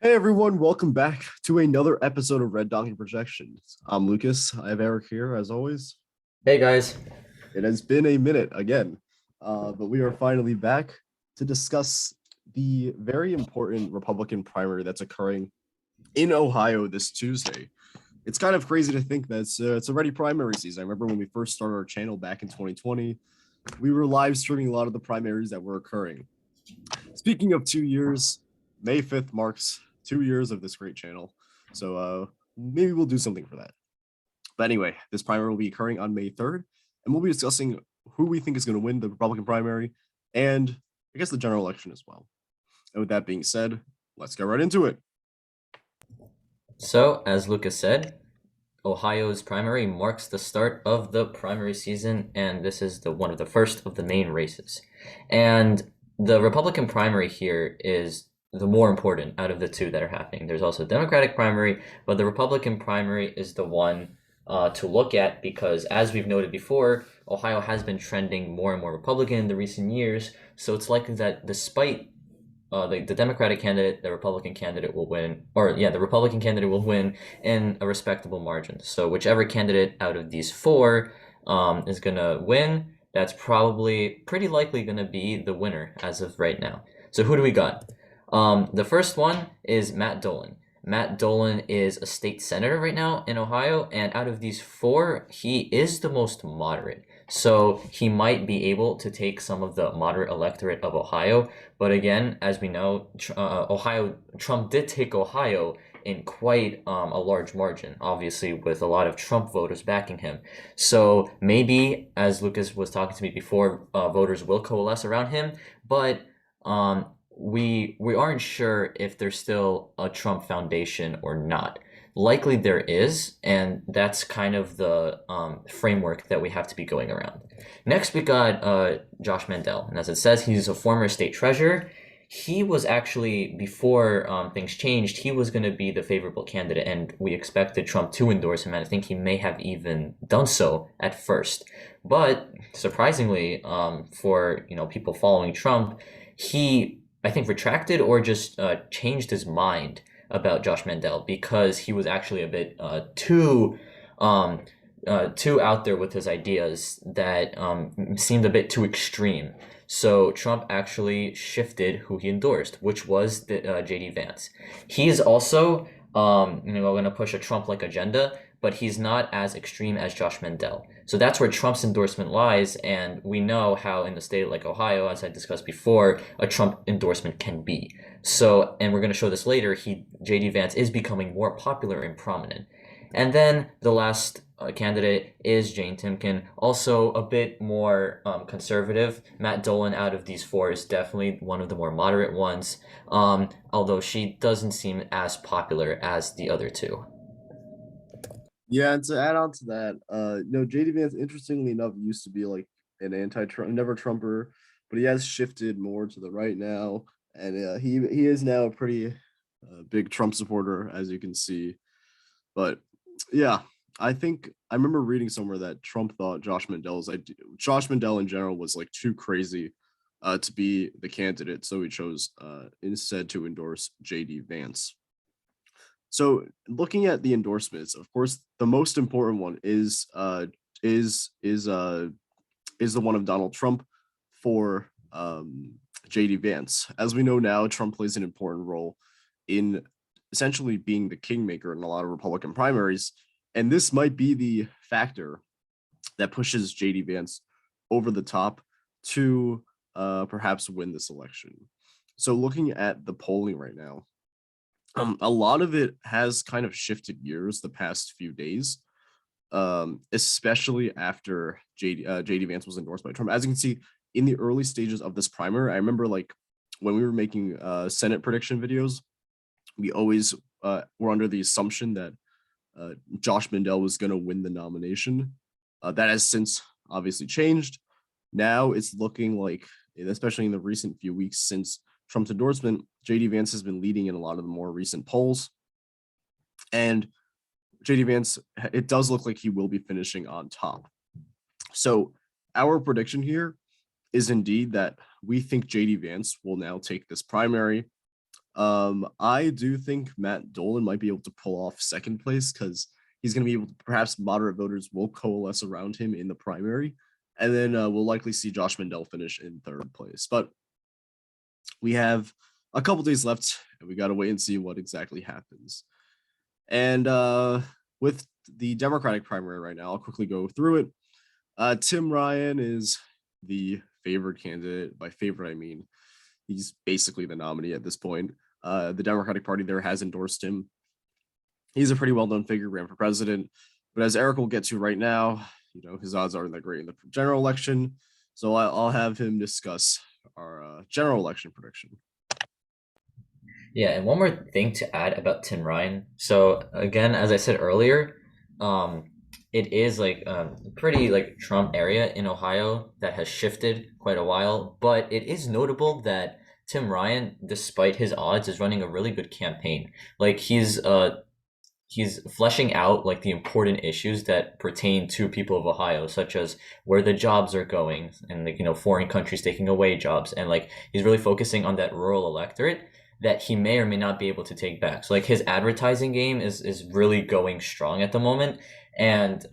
Hey everyone, welcome back to another episode of Red Donkey Projections. I'm Lucas. I have Eric here as always. Hey guys. It has been a minute again, but we are finally back to discuss the very important Republican primary that's occurring in Ohio this Tuesday. It's kind of crazy to think that it's already primary season. I remember when we first started our channel back in 2020, we were live streaming a lot of the primaries that were occurring. Speaking of 2 years, May 5th marks 2 years of this great channel. So maybe we'll do something for that. But anyway, this primary will be occurring on May 3rd, and we'll be discussing who we think is going to win the Republican primary and I guess the general election as well. And with that being said, let's get right into it. So, as Lucas said, Ohio's primary marks the start of the primary season, and this is one of the first of the main races. And the Republican primary here is the more important out of the two that are happening. There's also a Democratic primary, but the Republican primary is the one to look at because, as we've noted before, Ohio has been trending more and more Republican in the recent years. So it's likely that despite the Democratic candidate, the Republican candidate will win, the Republican candidate will win in a respectable margin. So whichever candidate out of these four is going to win, that's probably pretty likely going to be the winner as of right now. So who do we got? The first one is Matt Dolan. Matt Dolan is a state senator right now in Ohio, and out of these four, he is the most moderate. So he might be able to take some of the moderate electorate of Ohio. But again, as we know, Trump did take Ohio in quite a large margin, obviously with a lot of Trump voters backing him. So maybe, as Lucas was talking to me before, voters will coalesce around him, but we aren't sure if there's still a Trump foundation or not. Likely there is, and that's kind of the framework that we have to be going around. Next, we got Josh Mandel, and as it says, he's a former state treasurer. He was actually, before things changed, he was going to be the favorable candidate, and we expected Trump to endorse him, and I think he may have even done so at first. But surprisingly, for people following Trump, he, I think, retracted or just changed his mind about Josh Mandel because he was actually a bit too out there with his ideas that seemed a bit too extreme. So Trump actually shifted who he endorsed, which was the J.D. Vance. He is also going to push a Trump-like agenda, but he's not as extreme as Josh Mandel. So that's where Trump's endorsement lies, and we know how in the state like Ohio, as I discussed before, a Trump endorsement can be. So, and we're going to show this later, J.D. Vance is becoming more popular and prominent. And then the last candidate is Jane Timken, also a bit more conservative. Matt Dolan out of these four is definitely one of the more moderate ones, although she doesn't seem as popular as the other two. Yeah, and to add on to that, JD Vance, interestingly enough, used to be like an anti-Trump, never Trumper, but he has shifted more to the right now, and he is now a pretty big Trump supporter, as you can see. But yeah, I remember reading somewhere that Trump thought Josh Mandel in general was like too crazy to be the candidate, so he chose instead to endorse JD Vance. So looking at the endorsements, of course, the most important one is the one of Donald Trump for JD Vance. As we know now, Trump plays an important role in essentially being the kingmaker in a lot of Republican primaries, and this might be the factor that pushes JD Vance over the top to perhaps win this election. So looking at the polling right now, a lot of it has kind of shifted gears the past few days, especially after JD Vance was endorsed by Trump. As you can see, in the early stages of this primary, I remember like when we were making Senate prediction videos, we always were under the assumption that Josh Mandel was going to win the nomination. That has since obviously changed. Now it's looking like, especially in the recent few weeks since Trump's endorsement, JD Vance has been leading in a lot of the more recent polls. And JD Vance, it does look like he will be finishing on top. So our prediction here is indeed that we think JD Vance will now take this primary. I do think Matt Dolan might be able to pull off second place because he's going to be able to, perhaps moderate voters will coalesce around him in the primary. And then we'll likely see Josh Mandel finish in third place. But we have a couple days left, and we got to wait and see what exactly happens. And with the Democratic primary right now, I'll quickly go through it. Tim Ryan is the favored candidate. By favorite, I mean he's basically the nominee at this point. The Democratic Party there has endorsed him. He's a pretty well-known figure, ran for president. But as Eric will get to right now, his odds aren't that great in the general election. So I'll have him discuss our general election prediction. Yeah, and one more thing to add about Tim Ryan. So again, as I said earlier, it is like a pretty like Trump area in Ohio that has shifted quite a while, but it is notable that Tim Ryan, despite his odds, is running a really good campaign. Like he's fleshing out like the important issues that pertain to people of Ohio, such as where the jobs are going and like foreign countries taking away jobs, and like he's really focusing on that rural electorate that he may or may not be able to take back. So like his advertising game is really going strong at the moment, and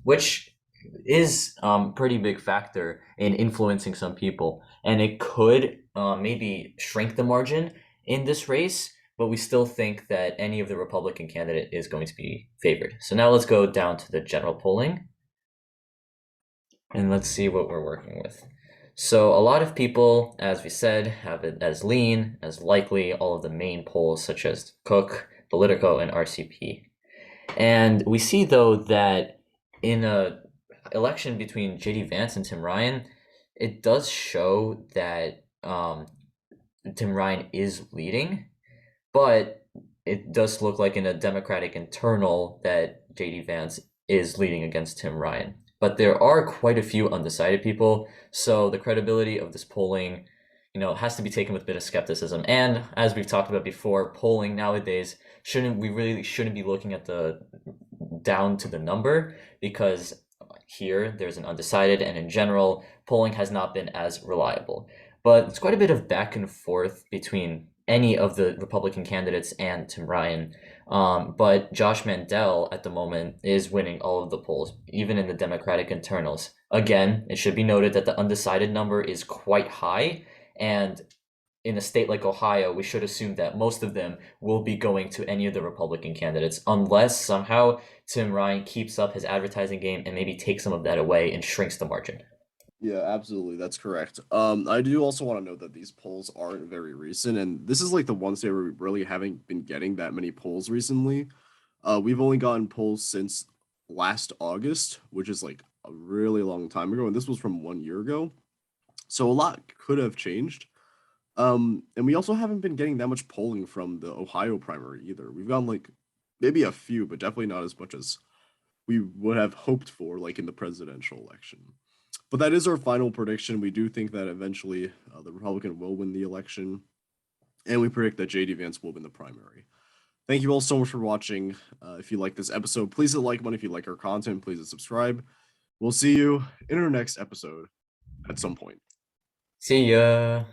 which is pretty big factor in influencing some people, and it could maybe shrink the margin in this race, but we still think that any of the Republican candidate is going to be favored. So now let's go down to the general polling, and let's see what we're working with. So a lot of people, as we said, have it as lean, as likely, all of the main polls such as Cook, Politico, and RCP. And we see, though, that in a election between J.D. Vance and Tim Ryan, it does show that Tim Ryan is leading, but it does look like in a Democratic internal that J.D. Vance is leading against Tim Ryan. But there are quite a few undecided people, so the credibility of this polling, has to be taken with a bit of skepticism. And as we've talked about before, polling nowadays we really shouldn't be looking at the down to the number, because here there's an undecided, and in general, polling has not been as reliable. But it's quite a bit of back and forth between any of the Republican candidates and Tim Ryan. But Josh Mandel at the moment is winning all of the polls, even in the Democratic internals. Again, it should be noted that the undecided number is quite high, and in a state like Ohio, we should assume that most of them will be going to any of the Republican candidates, unless somehow Tim Ryan keeps up his advertising game and maybe takes some of that away and shrinks the margin. Yeah, absolutely. That's correct. I do also want to note that these polls aren't very recent, and this is like the one state where we really haven't been getting that many polls recently. We've only gotten polls since last August, which is like a really long time ago, and this was from 1 year ago. So a lot could have changed. And we also haven't been getting that much polling from the Ohio primary either. We've gotten like maybe a few, but definitely not as much as we would have hoped for, like in the presidential election. But that is our final prediction. We do think that eventually the Republican will win the election, and we predict that J.D. Vance will win the primary. Thank you all so much for watching. If you like this episode, please hit like button. If you like our content, please hit subscribe. We'll see you in our next episode at some point. See ya.